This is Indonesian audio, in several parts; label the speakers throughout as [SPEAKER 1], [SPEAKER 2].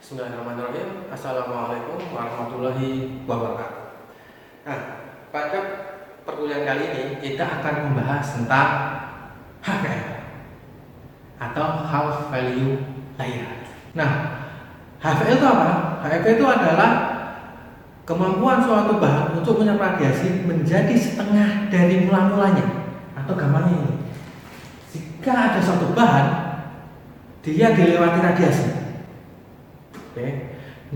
[SPEAKER 1] Bismillahirrahmanirrahim. Assalamualaikum warahmatullahi wabarakatuh. Nah, pada perkuliahan kali ini kita akan membahas tentang HVL atau Half Value Layer. Nah, HVL itu apa? HVL itu adalah kemampuan suatu bahan untuk menyerap radiasi menjadi setengah dari mula-mulanya. Atau gampangnya ini, jika ada suatu bahan dia dilewati radiasi, oke,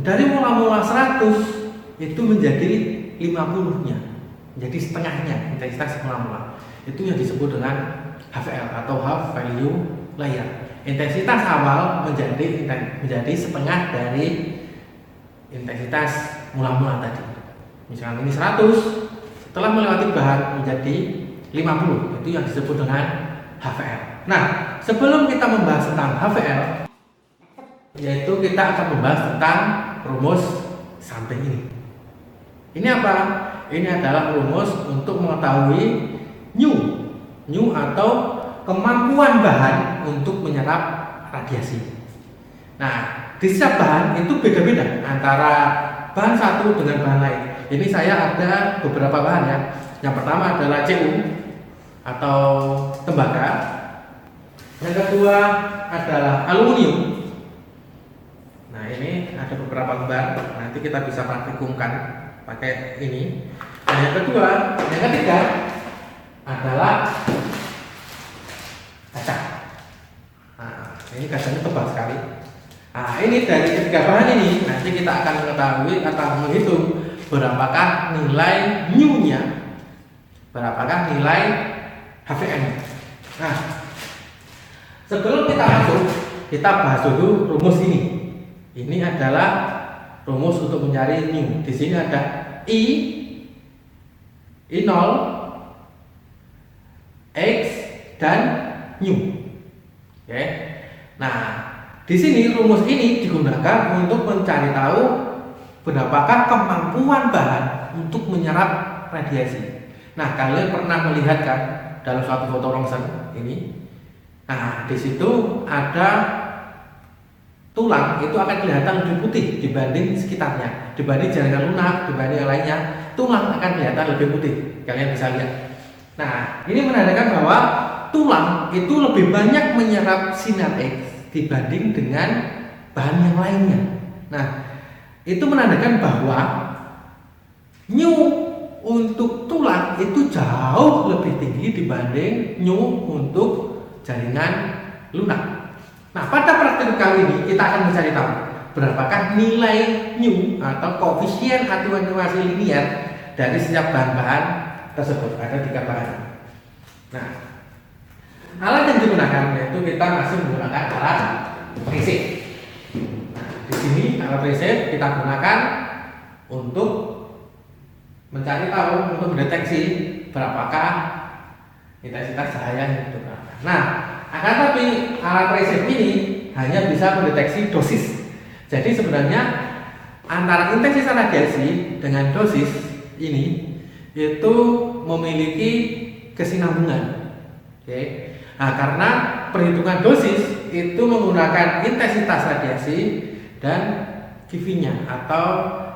[SPEAKER 1] dari mula-mula 100 itu menjadi 50-nya, menjadi setengahnya intensitas mula-mula. Itu yang disebut dengan HVL atau Half Value Layer. Intensitas awal menjadi setengah dari intensitas mula-mula tadi. Misalkan ini 100, setelah melewati bahan menjadi 50, itu yang disebut dengan HVL. Nah, sebelum kita membahas tentang HVL, yaitu kita akan membahas tentang rumus samping ini. Ini apa? Ini adalah rumus untuk mengetahui nu atau kemampuan bahan untuk menyerap radiasi. Nah, di setiap bahan itu beda-beda antara bahan satu dengan bahan lain. Ini saya ada beberapa bahan ya. Yang pertama adalah Cu atau tembaga. Yang kedua adalah aluminium. Nah, ini ada beberapa gambar, nanti kita bisa praktikumkan pakai ini. Nah, yang ketiga adalah kaca. Nah, ini kacanya tebal sekali. Nah, ini dari ketiga bahan ini nanti kita akan mengetahui atau menghitung berapakah nilai nu-nya, berapakah nilai HVL-nya. Nah, sebelum kita masuk, kita bahas dulu rumus ini. Ini adalah rumus untuk mencari nu. Di sini ada I0, X dan nu. Oke. Nah, di sini rumus ini digunakan untuk mencari tahu berapakah kemampuan bahan untuk menyerap radiasi. Nah, kalian pernah melihat kan dalam suatu foto rongsen ini? Nah, di situ ada tulang, itu akan kelihatan lebih putih dibanding sekitarnya, dibanding jaringan lunak, dibanding yang lainnya, tulang akan kelihatan lebih putih. Kalian bisa lihat. Nah, ini menandakan bahwa tulang itu lebih banyak menyerap sinar X dibanding dengan bahan yang lainnya. Nah, itu menandakan bahwa nu untuk tulang itu jauh lebih tinggi dibanding nu untuk jaringan lunak. Nah, pada praktik kali ini kita akan mencari tahu berapakah nilai nu atau koefisien atenuasi linier dari setiap bahan-bahan tersebut. Ada 3 bahan. Nah, alat yang digunakan yaitu kita masih menggunakan alat resist. Nah, di sini alat resist kita gunakan untuk mencari tahu, untuk mendeteksi berapakah intensitas cahaya yang digunakan. Nah, akan tapi alat resist ini hanya bisa mendeteksi dosis. Jadi sebenarnya antara intensitas radiasi dengan dosis ini itu memiliki kesinambungan. Oke. Nah, karena perhitungan dosis itu menggunakan intensitas radiasi dan QV-nya atau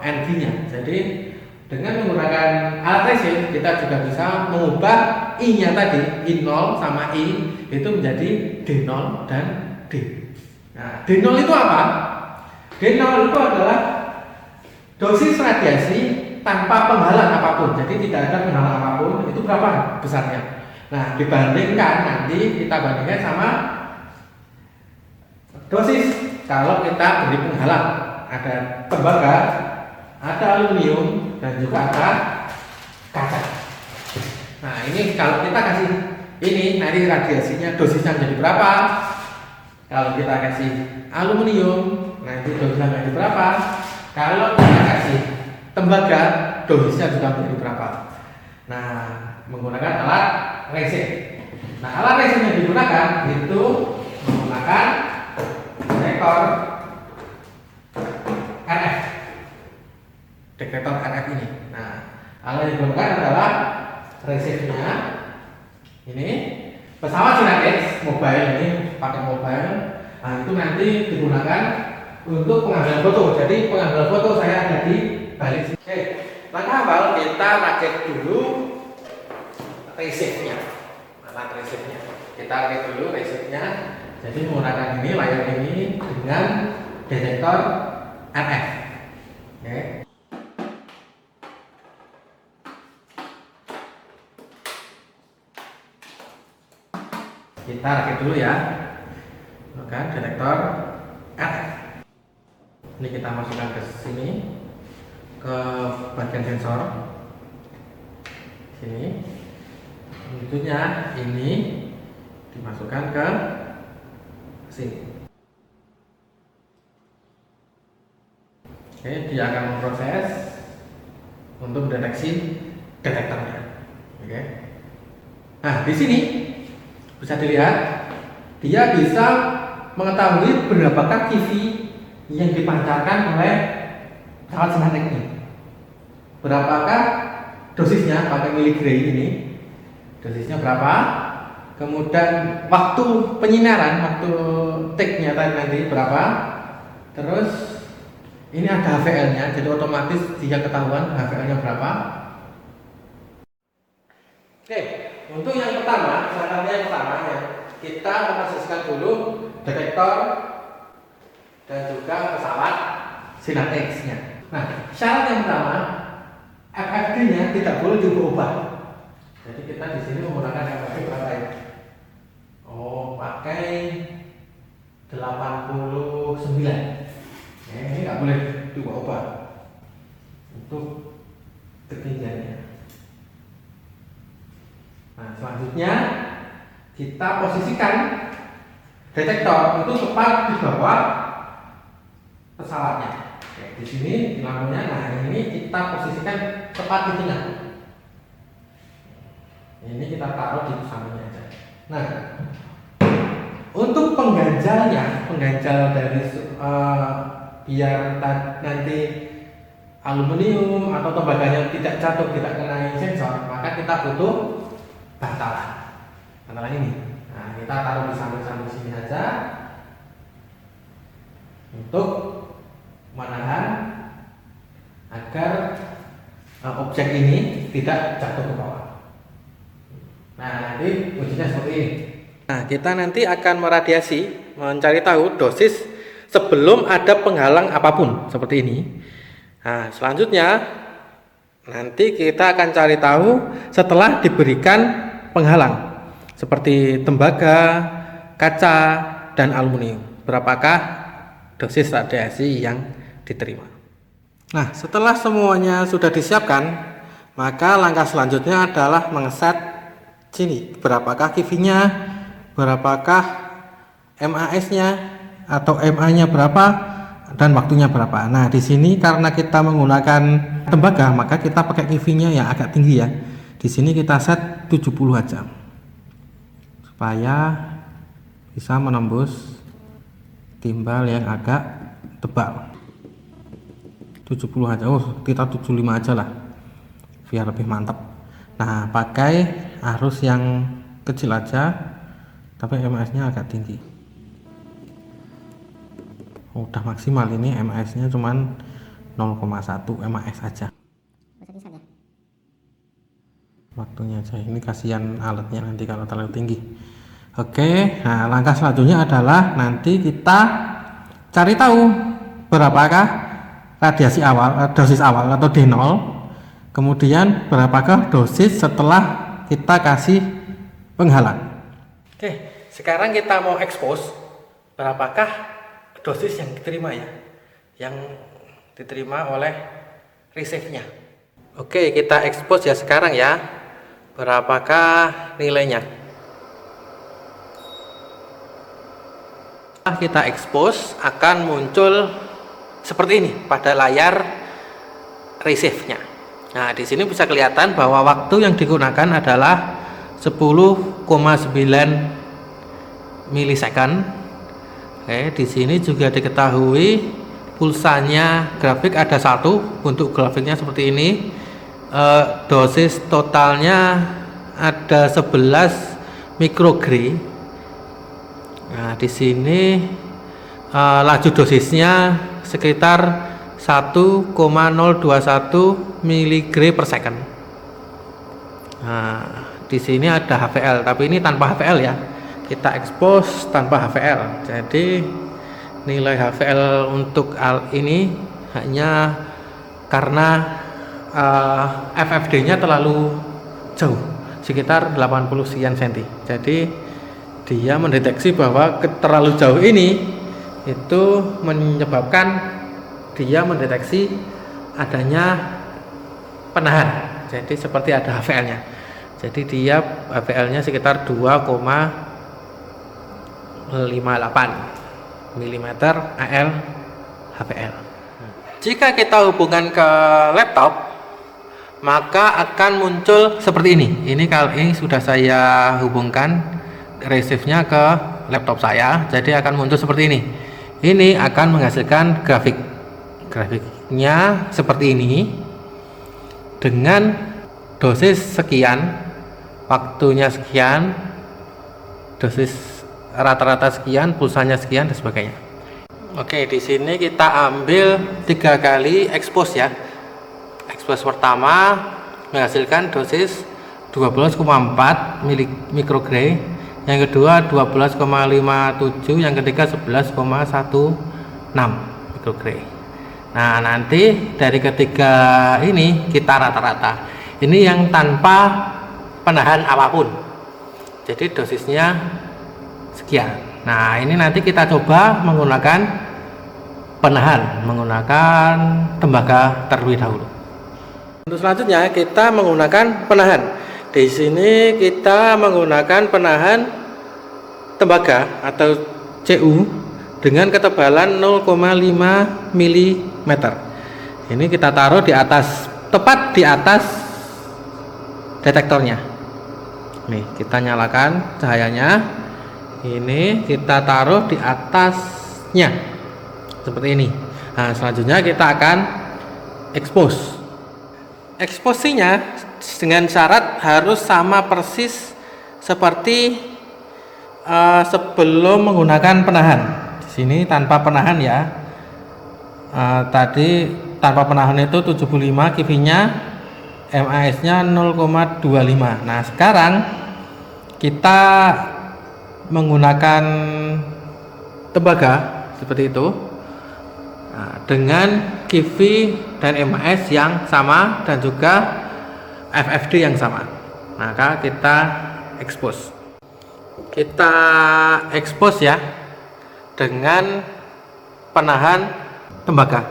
[SPEAKER 1] NV-nya. Jadi dengan menggunakan alat resist kita juga bisa mengubah I-nya tadi, I0 sama I itu menjadi D0 dan D. Nah, D0 itu apa? D0 itu adalah dosis radiasi tanpa penghalang apapun. Jadi tidak ada penghalang apapun. Itu berapa besarnya? Nah, dibandingkan nanti kita bandingkan sama dosis kalau kita beri penghalang. Ada tembaga, ada aluminium, dan juga ada kaca. Nah, ini kalau kita kasih ini nanti radiasinya dosisnya menjadi berapa? Kalau kita kasih aluminium nanti dosisnya menjadi berapa? Kalau kita kasih tembaga dosisnya juga menjadi berapa? Nah, menggunakan alat resist. Nah, alat resist yang digunakan itu menggunakan detektor RF. Detektor RF ini. Nah, alat yang digunakan adalah resistnya ini pesawat sinar X mobile, ini pakai mobile. Nah, itu nanti digunakan untuk pengambilan foto. Jadi pengambilan foto saya ada di balik sini. Oke, langkah awal kita rakit dulu resipnya. Alat resipnya. Kita rakit dulu resipnya. Jadi menggunakan ini layar ini dengan detektor RF. Oke. Kita rakit dulu ya. Oke, detektor RF. Ini kita masukkan ke sini, ke bagian sensor sini. Selanjutnya ini dimasukkan ke sini. Oke, dia akan memproses untuk mendeteksi detektornya. Oke. Nah, di sini bisa dilihat dia bisa mengetahui berapakah QV yang dipancarkan oleh pesawat Sinar-X ini. Berapakah dosisnya pakai miligray ini? Dosisnya berapa? Kemudian waktu penyinaran, waktu take-nya nanti berapa? Terus ini ada HVL-nya, jadi otomatis dia ketahuan HVL-nya berapa. Oke, untuk yang pertama, syaratnya yang pertama ya, kita memposisikan dulu detektor dan juga pesawat Sinar-X-nya. Nah, syarat yang pertama, FFD-nya tidak boleh diubah. Jadi kita di sini menggunakan FFD berapa ya? Oh, pakai 89. Ini nggak boleh diubah untuk ketinggiannya. Nah, selanjutnya kita posisikan detektor itu tepat di bawah pesawatnya. Oke, di sini di lampunya. Nah, ini kita posisikan tepat di tengah. Ini kita taruh di sampingnya aja. Nah, untuk pengganjalnya, pengganjal dari biar nanti aluminium atau tembaganya tidak jatuh, tidak kena sensor, maka kita butuh bantalan. Bantalan ini. Nah, kita taruh di samping-samping sini saja untuk menahan agar objek ini tidak jatuh ke bawah. Nah, nanti wujudnya seperti ini. Nah, kita nanti akan meradiasi, mencari tahu dosis sebelum ada penghalang apapun seperti ini. Nah, selanjutnya nanti kita akan cari tahu setelah diberikan penghalang seperti tembaga, kaca, dan aluminium. Berapakah dosis radiasi yang diterima? Nah, setelah semuanya sudah disiapkan, maka langkah selanjutnya adalah mengeset sini berapakah QV-nya, berapakah MAS-nya atau MA-nya berapa, dan waktunya berapa. Nah, di sini karena kita menggunakan tembaga, maka kita pakai QV-nya yang agak tinggi ya. Di sini kita set 70 aja supaya bisa menembus timbal yang agak tebal. 70 aja. Oh, kita 75 aja lah biar lebih mantap. Nah, pakai arus yang kecil aja tapi MAS-nya agak tinggi. Udah maksimal, ini MAS-nya cuman 0,1 MAS aja. Waktunya aja, ini kasihan alatnya nanti kalau terlalu tinggi. Oke, nah langkah selanjutnya adalah nanti kita cari tahu berapakah radiasi awal, dosis awal atau D0. Kemudian berapakah dosis setelah kita kasih penghalang. Oke, sekarang kita mau expose berapakah dosis yang diterima ya, yang diterima oleh receive-nya. Oke, kita expose ya sekarang ya, berapakah nilainya. Setelah kita expose akan muncul seperti ini pada layar receive-nya. Nah, di sini bisa kelihatan bahwa waktu yang digunakan adalah 10,9 milisecond. Oke, di sini juga diketahui pulsanya grafik ada satu, bentuk grafiknya seperti ini. Dosis totalnya ada 11 mikrogray. Nah, di sini laju dosisnya sekitar 1,021 mg per second. Nah, di sini ada HVL, tapi ini tanpa HVL ya. Kita expose tanpa HVL. Jadi nilai HVL untuk ini hanya karena FFD-nya terlalu jauh, sekitar 80 sekian cm. Jadi dia mendeteksi bahwa terlalu jauh ini itu menyebabkan dia mendeteksi adanya penahan. Jadi seperti ada HVL-nya. Jadi dia HVL-nya sekitar 2,58 mm AL HVL. Jika kita hubungkan ke laptop, maka akan muncul seperti ini. Ini kali ini sudah saya hubungkan receive-nya ke laptop saya, jadi akan muncul seperti ini. Ini akan menghasilkan grafiknya seperti ini dengan dosis sekian, waktunya sekian, dosis rata-rata sekian, pulsanya sekian dan sebagainya. Oke, di sini kita ambil 3 kali expose ya. Expose pertama menghasilkan dosis 12,4 mikrogray, yang kedua 12,57, yang ketiga 11,16 mikrogray. Nah, nanti dari ketiga ini kita rata-rata. Ini yang tanpa penahan apapun. Jadi dosisnya sekian. Nah, ini nanti kita coba menggunakan penahan, menggunakan tembaga terlebih dahulu. Untuk selanjutnya kita menggunakan penahan. Di sini kita menggunakan penahan tembaga atau CU dengan ketebalan 0,5 mm. Ini kita taruh di atas, tepat di atas detektornya. Nih, kita nyalakan cahayanya. Ini kita taruh di atasnya seperti ini. Nah, selanjutnya kita akan expose. Eksposinya dengan syarat harus sama persis seperti sebelum menggunakan penahan. Di sini tanpa penahan ya. Tadi tanpa penahan itu 75, kivinya MAS-nya 0,25. Nah, sekarang kita menggunakan tembaga seperti itu, nah, dengan KV dan MAS yang sama dan juga FFD yang sama. Maka kita expose. Kita expose ya dengan penahan tembaga.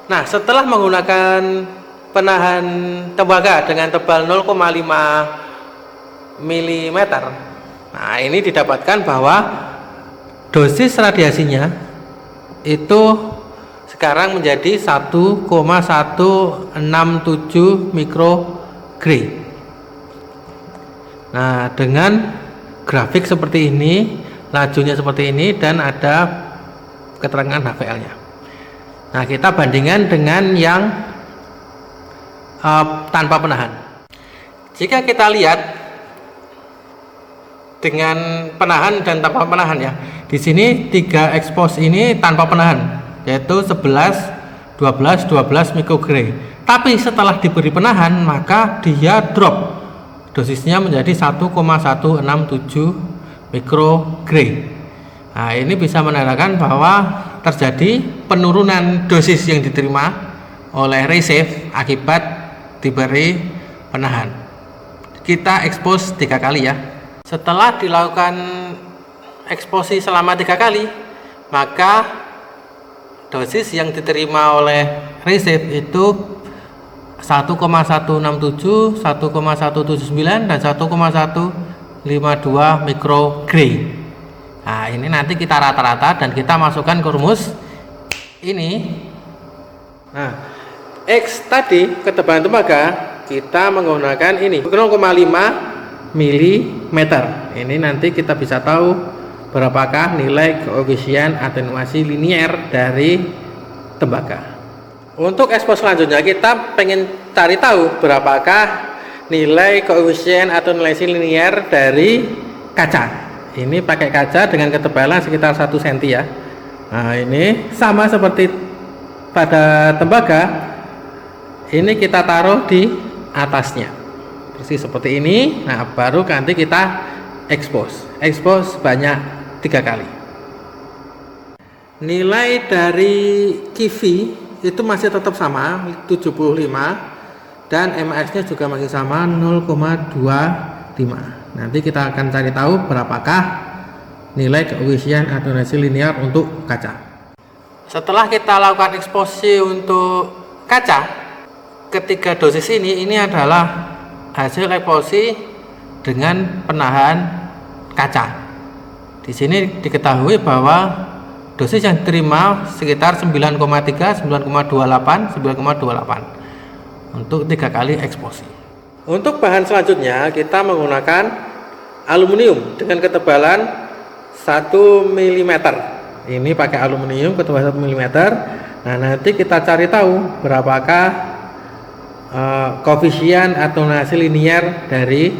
[SPEAKER 1] Nah, setelah menggunakan penahan tembaga dengan tebal 0,5 mm, nah ini didapatkan bahwa dosis radiasinya itu sekarang menjadi 1,167 mikrogray. Nah, dengan grafik seperti ini, lajunya seperti ini, dan ada keterangan HVL-nya. Nah, kita bandingkan dengan yang tanpa penahan. Jika kita lihat dengan penahan dan tanpa penahan ya, di sini 3 expose ini tanpa penahan, yaitu 11, 12, 12 mikrogray. Tapi setelah diberi penahan, maka dia drop dosisnya menjadi 1,167 mikrogray. Nah, ini bisa menandakan bahwa terjadi penurunan dosis yang diterima oleh receive akibat diberi penahan. Kita expose 3 kali ya. Setelah dilakukan eksposi selama 3 kali, maka dosis yang diterima oleh receive itu 1,167, 1,179 dan 1,152 mikrogray. Nah, ini nanti kita rata-rata dan kita masukkan ke rumus ini. Nah, X tadi ketebalan tembaga kita menggunakan ini 0,5 mm. Ini nanti kita bisa tahu berapakah nilai koefisien atenuasi linier dari tembaga. Untuk expose selanjutnya kita pengen cari tahu berapakah nilai koefisien atenuasi linier dari kaca. Ini pakai kaca dengan ketebalan sekitar 1 cm ya. Nah, ini sama seperti pada tembaga. Ini kita taruh di atasnya. Persis seperti ini. Nah, baru nanti kita expose. Expose banyak 3 kali. Nilai dari kivi itu masih tetap sama 75 dan mx-nya juga masih sama 0,25. Nanti kita akan cari tahu berapakah nilai koefisien atenuasi linear untuk kaca. Setelah kita lakukan eksposi untuk kaca, ketiga dosis ini adalah hasil eksposi dengan penahan kaca. Di sini diketahui bahwa dosis yang diterima sekitar 9,3, 9,28, 9,28 untuk 3 kali eksposi. Untuk bahan selanjutnya kita menggunakan aluminium dengan ketebalan 1 mm. Ini pakai aluminium ketebalan 1 mm. Nah, nanti kita cari tahu berapakah koefisien atenuasi linear dari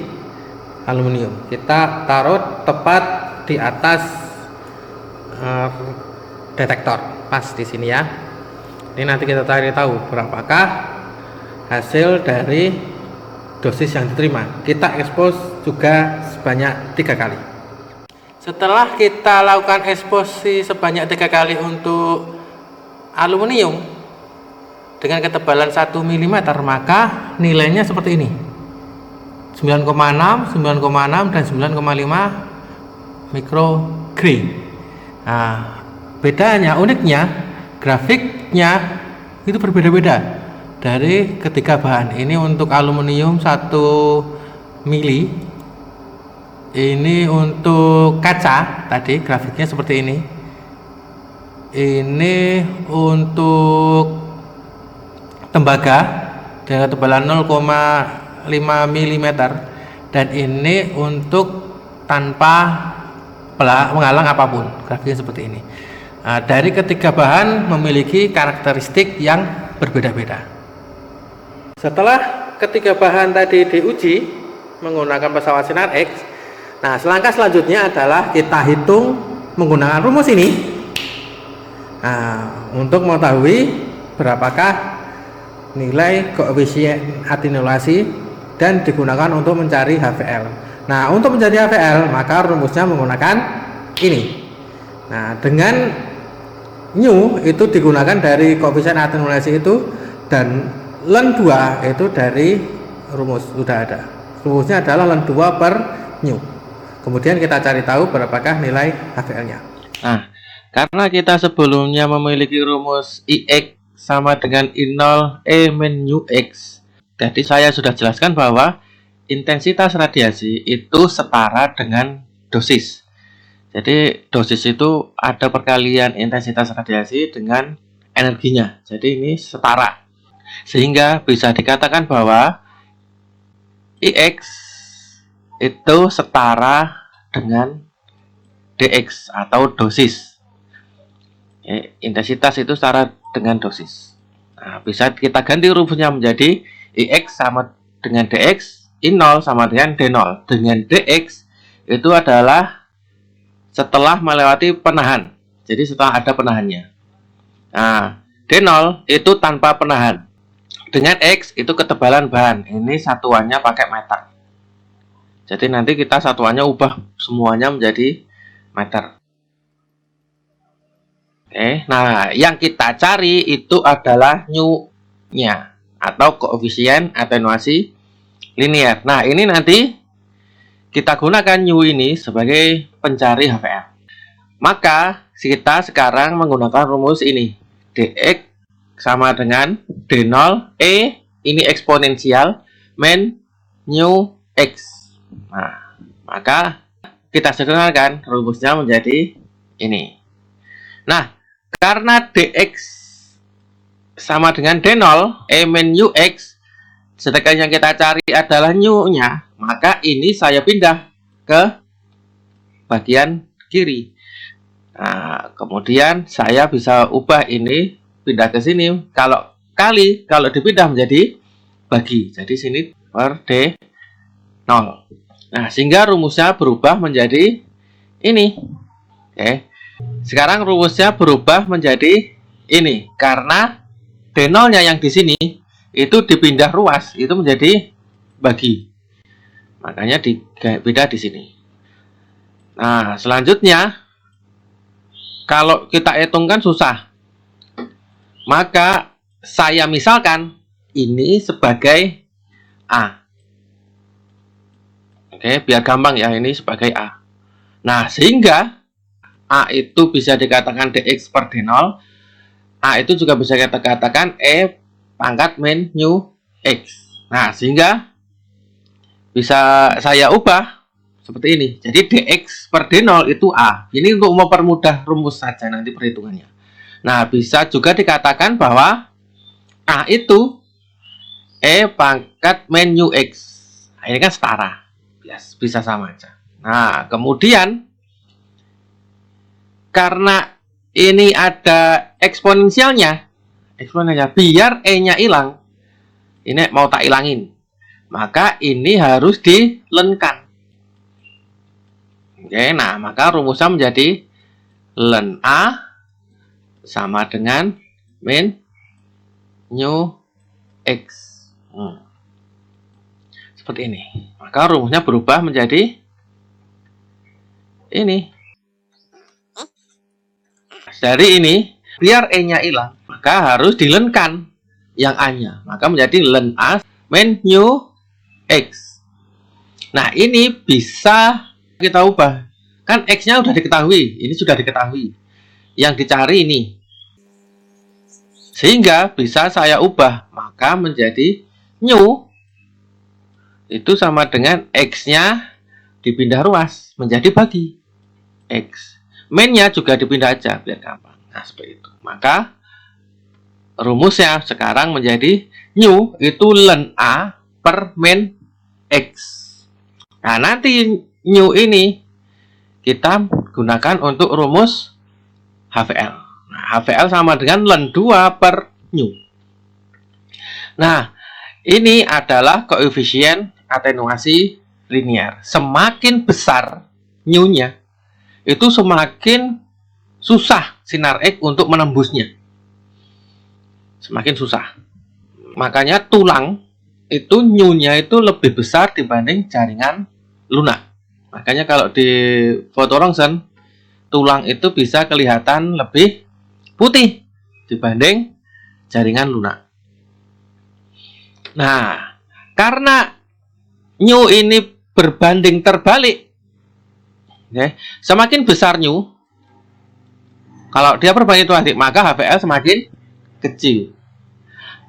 [SPEAKER 1] aluminium. Kita taruh tepat di atas detektor, pas di sini ya. Ini nanti kita cari tahu berapakah hasil dari dosis yang diterima. Kita expose juga sebanyak 3 kali. Setelah kita lakukan eksposi sebanyak 3 kali untuk aluminium dengan ketebalan 1 mm, maka nilainya seperti ini. 9,6, 9,6 dan 9,5 mikrogray. Nah, bedanya, uniknya, grafiknya itu berbeda-beda dari ketiga bahan. Ini untuk aluminium 1 mili. Ini untuk kaca tadi grafiknya seperti ini. Ini untuk tembaga dengan ketebalan 0,5 mm dan ini untuk tanpa menghalang apapun, grafiknya seperti ini. Nah, dari ketiga bahan memiliki karakteristik yang berbeda-beda. Setelah ketiga bahan tadi diuji menggunakan pesawat sinar X, nah selangkah selanjutnya adalah kita hitung menggunakan rumus ini. Nah, untuk mengetahui berapakah nilai koefisien atenuasi dan digunakan untuk mencari HVL. Nah, untuk mencari HVL maka rumusnya menggunakan ini. Nah, dengan nu itu digunakan dari koefisien atenuasi itu, dan ln 2 itu dari rumus sudah ada. Rumusnya adalah ln 2 per nu. Kemudian kita cari tahu berapakah nilai HVL-nya. Nah, karena kita sebelumnya memiliki rumus Ix sama dengan I0 E min nu X, jadi saya sudah jelaskan bahwa intensitas radiasi itu setara dengan dosis. Jadi dosis itu ada perkalian intensitas radiasi dengan energinya. Jadi ini setara. Sehingga bisa dikatakan bahwa Ix itu setara dengan Dx atau dosis. Intensitas itu setara dengan dosis. Nah, bisa kita ganti rumusnya menjadi Ix sama dengan Dx, I0 sama dengan D0. Dengan Dx itu adalah setelah melewati penahan. Jadi setelah ada penahannya. Nah, D0 itu tanpa penahan. Dengan X itu ketebalan bahan. Ini satuannya pakai meter. Jadi nanti kita satuannya ubah semuanya menjadi meter. Oke, nah yang kita cari itu adalah nu-nya atau koefisien atenuasi linear. Nah, ini nanti kita gunakan nu ini sebagai pencari HVL. Maka kita sekarang menggunakan rumus ini. Dx sama dengan D0 E, ini eksponensial, min nu X. Nah, maka kita sederhanakan rumusnya menjadi ini. Nah, karena Dx sama dengan D0 E min nu X, sedangkan yang kita cari adalah nu-nya, maka ini saya pindah ke bagian kiri. Nah, kemudian saya bisa ubah ini pindah ke sini. Kalau dipindah menjadi bagi. Jadi sini per D0.
[SPEAKER 2] Nah, sehingga rumusnya berubah menjadi ini. Oke. Sekarang rumusnya berubah menjadi ini karena D0-nya yang di sini itu dipindah ruas, itu menjadi bagi. Makanya beda di sini. Nah, selanjutnya kalau kita hitungkan susah. Maka saya misalkan ini sebagai A. Oke, biar gampang ya, ini sebagai A. Nah, sehingga A itu bisa dikatakan dx per d0. A itu juga bisa kita katakan E pangkat min nu x. Nah, sehingga bisa saya ubah seperti ini. Jadi dx per d0 itu A. Ini untuk mempermudah rumus saja nanti perhitungannya. Nah, bisa juga dikatakan bahwa A itu E pangkat min nu x. Nah, ini kan setara. Yes, bisa sama aja. Nah, kemudian karena ini ada eksponensialnya, biar E-nya hilang, ini mau tak hilangin, maka ini harus dilenkan. Oke, nah maka rumusnya menjadi len A sama dengan min nu x. Seperti ini. Maka rumusnya berubah menjadi ini. Dari ini, biar E-nya hilang, maka harus dilenkan yang A-nya. Maka menjadi len A min nu x. Nah, ini bisa kita ubah. Kan X-nya sudah diketahui. Ini sudah diketahui. Yang dicari ini. Sehingga bisa saya ubah. Maka menjadi nu itu sama dengan X-nya dipindah ruas. Menjadi bagi X. Min-nya juga dipindah aja biar gampang. Nah, seperti itu. Maka rumusnya sekarang menjadi nu itu len A per min x. Nah, nanti nu ini kita gunakan untuk rumus HVL. Nah, HVL sama dengan len 2 per nu. Nah, ini adalah koefisien atenuasi linear. Semakin besar nu-nya, itu semakin susah sinar X untuk menembusnya. Semakin susah. Makanya tulang itu nu-nya itu lebih besar dibanding jaringan lunak. Makanya kalau di foto rongsen, tulang itu bisa kelihatan lebih putih dibanding jaringan lunak. Nah, karena nu ini berbanding terbalik, okay, semakin besar nu, kalau dia berbanding terbalik, maka HVL semakin kecil.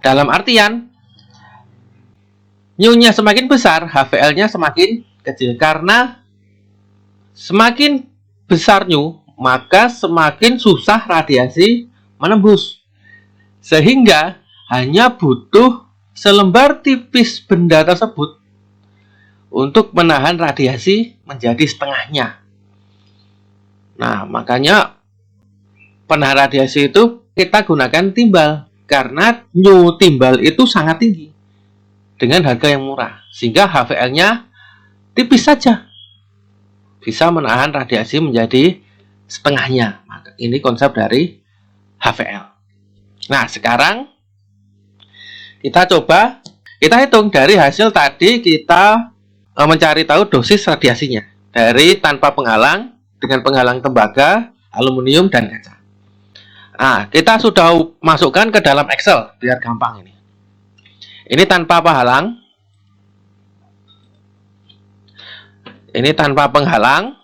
[SPEAKER 2] Dalam artian, nu-nya semakin besar, HVL-nya semakin kecil. Karena semakin besar nu, maka semakin susah radiasi menembus. Sehingga hanya butuh selembar tipis benda tersebut untuk menahan radiasi menjadi setengahnya. Nah, makanya penahan radiasi itu kita gunakan timbal. Karena nu timbal itu sangat tinggi dengan harga yang murah. Sehingga HVL-nya tipis saja. Bisa menahan radiasi menjadi setengahnya. Maka ini konsep dari HVL. Nah, sekarang kita coba, kita hitung dari hasil tadi kita mencari tahu dosis radiasinya. Dari tanpa penghalang, dengan penghalang tembaga, aluminium, dan kaca. Nah, kita sudah masukkan ke dalam Excel, biar gampang ini. Ini tanpa penghalang. Ini tanpa penghalang.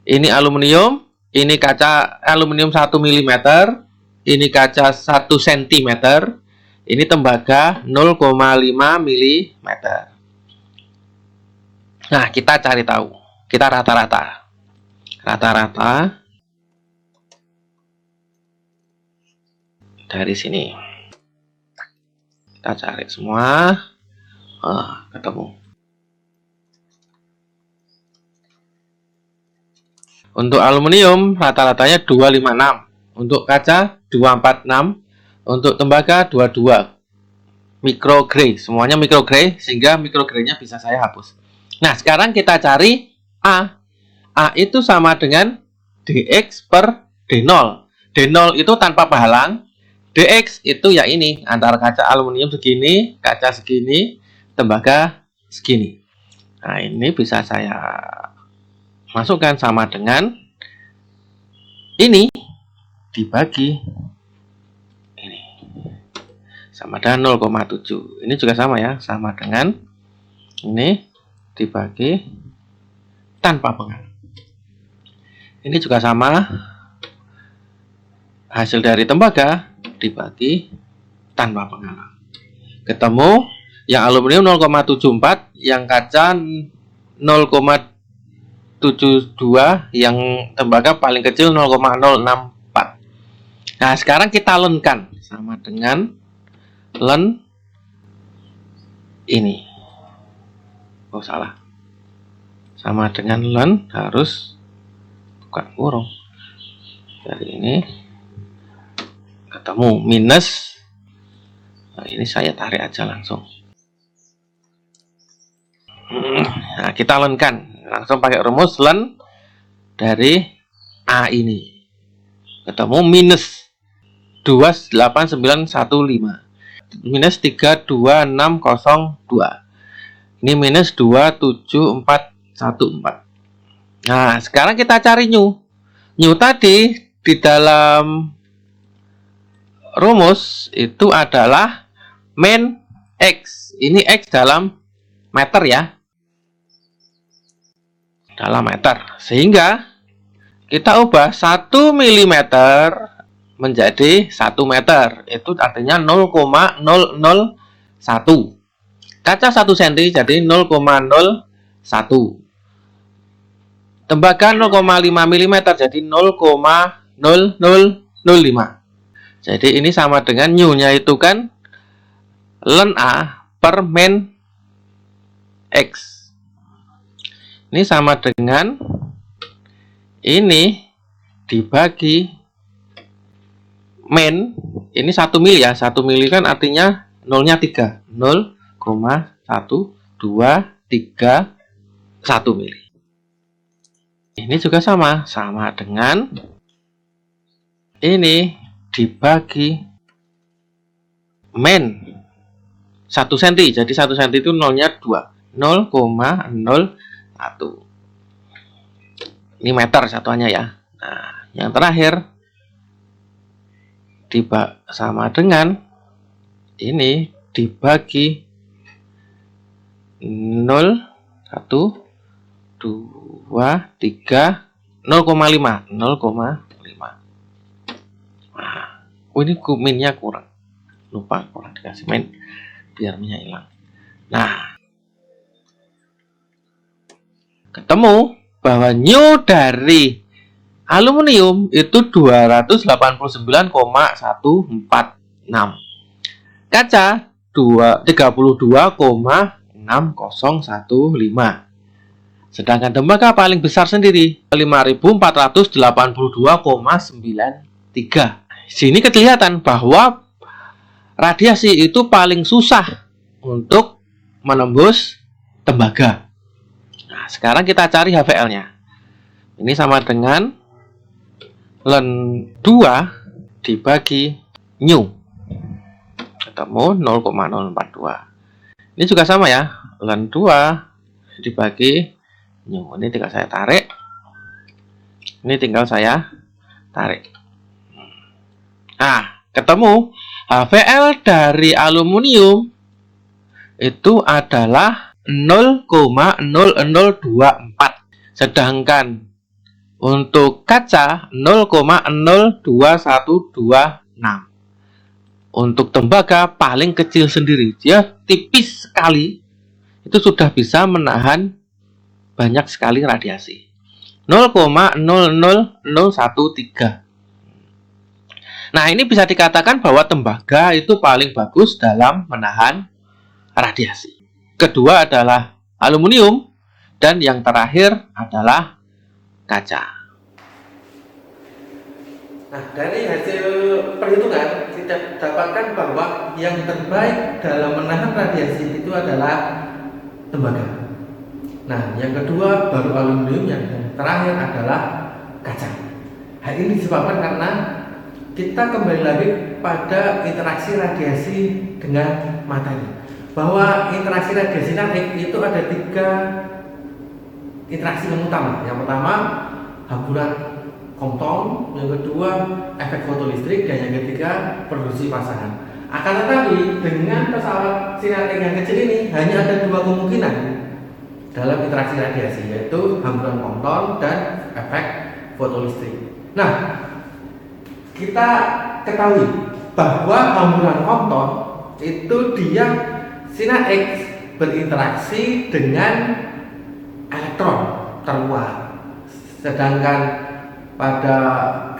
[SPEAKER 2] Ini aluminium. Ini kaca aluminium 1 mm. Ini kaca 1 cm. Ini tembaga 0,5 mm. Nah, kita cari tahu. Kita rata-rata. Rata-rata dari sini. Kita cari semua. Ketemu. Untuk aluminium rata-ratanya 256. Untuk kaca 246. Untuk tembaga 22. Microgray, semuanya microgray, sehingga microgray-nya bisa saya hapus. Nah, sekarang kita cari A. A itu sama dengan dx per d0. D0 itu tanpa penghalang. Dx itu ya ini, antara kaca aluminium segini, kaca segini, tembaga segini. Nah, ini bisa saya masukkan sama dengan ini dibagi ini. Sama dengan 0,7. Ini juga sama ya, sama dengan ini dibagi tanpa penghalang. Ini juga sama, hasil dari tembaga dibagi tanpa penghalang. Ketemu yang aluminium 0,74, yang kaca 0,72, yang tembaga paling kecil 0,064. Nah, sekarang kita lenkan sama dengan len ini. Oh, salah. Sama dengan len harus bukan kurung. Dari ini ketemu minus. Nah, ini saya tarik aja langsung. Nah, kita lenkan langsung pakai rumus len dari A ini. Ketemu minus 28915 minus 32602. Ini minus 27414. Nah, sekarang kita cari new. New tadi di dalam rumus itu adalah min X. Ini X dalam meter ya. Dalam meter. Sehingga kita ubah 1 mm menjadi 1 meter. Itu artinya 0,001. Kaca 1 cm jadi 0,01. Tembaga 0,5 mm jadi 0,0005. Jadi ini sama dengan new-nya itu kan len A per min X. Ini sama dengan ini dibagi min, ini 1 mili ya. 1 mili kan artinya nolnya 3. 0,1231 mili. Ini juga sama dengan ini dibagi min 1 cm. Jadi 1 cm itu nolnya 2. 0,01. Ini meter satuannya ya. Nah, yang terakhir sama dengan ini dibagi 0, 1, 2, 3, 0,5. Nah, ini minnya kurang. Lupa kurang dikasih min biar minyak hilang. Nah, ketemu bahwa new dari aluminium itu 289,146. Kaca 32,6015. Sedangkan tembaga paling besar sendiri 5482,93. Sini kelihatan bahwa radiasi itu paling susah untuk menembus tembaga. Nah, sekarang kita cari HVL-nya. Ini sama dengan len 2 dibagi new. Ketemu 0,042. Ini juga sama ya. Len 2 dibagi new. Ini tinggal saya tarik. Ini tinggal saya tarik. Nah, ketemu HVL dari aluminium itu adalah 0,0024. Sedangkan untuk kaca 0,02126. Untuk tembaga paling kecil sendiri, dia tipis sekali. Itu sudah bisa menahan banyak sekali radiasi. 0,00013. Nah, ini bisa dikatakan bahwa tembaga itu paling bagus dalam menahan radiasi. Kedua adalah aluminium dan yang terakhir adalah kaca.
[SPEAKER 1] Nah, dari hasil perhitungan kita dapatkan bahwa yang terbaik dalam menahan radiasi itu adalah tembaga. Nah, yang kedua baru aluminium, yang terakhir adalah kaca. Hal ini disebabkan karena kita kembali lagi pada interaksi radiasi dengan materi. Bahwa interaksi radiasi sinar X itu ada 3 interaksi yang utama. Yang pertama, hamburan Compton, yang kedua efek fotolistrik, dan yang ketiga produksi pasangan. Akan tetapi dengan pesawat sinar X yang kecil ini hanya ada 2 kemungkinan dalam interaksi radiasi, yaitu hamburan Compton dan efek fotolistrik. Nah, kita ketahui bahwa hamburan Compton itu dia sinar X berinteraksi dengan elektron terluar, sedangkan pada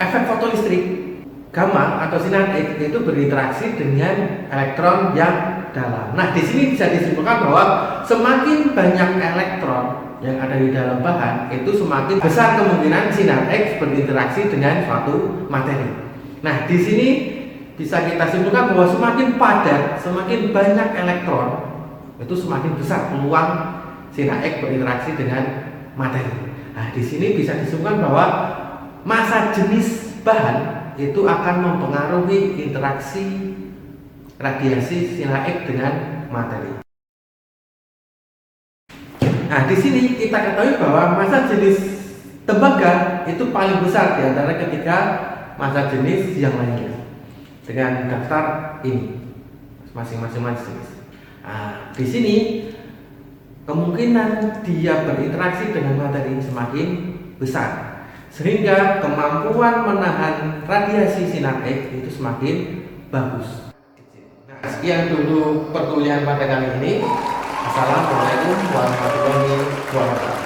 [SPEAKER 1] efek fotolistrik gamma atau sinar X itu berinteraksi dengan elektron yang dalam. Nah, di sini bisa disimpulkan bahwa semakin banyak elektron yang ada di dalam bahan, itu semakin besar kemungkinan sinar X berinteraksi dengan suatu materi. Nah, di sini bisa kita simpulkan bahwa semakin padat, semakin banyak elektron, itu semakin besar peluang sinar X berinteraksi dengan materi. Nah, di sini bisa disimpulkan bahwa massa jenis bahan itu akan mempengaruhi interaksi radiasi sinar X dengan materi. Nah, di sini kita ketahui bahwa massa jenis tembaga itu paling besar di antara ketiga massa jenis yang lainnya dengan daftar ini masing-masing jenis. Nah, di sini kemungkinan dia berinteraksi dengan materi semakin besar, sehingga kemampuan menahan radiasi sinar X itu semakin bagus. Nah, sekian dulu perkuliahan pada kali ini. Assalamualaikum warahmatullahi wabarakatuh.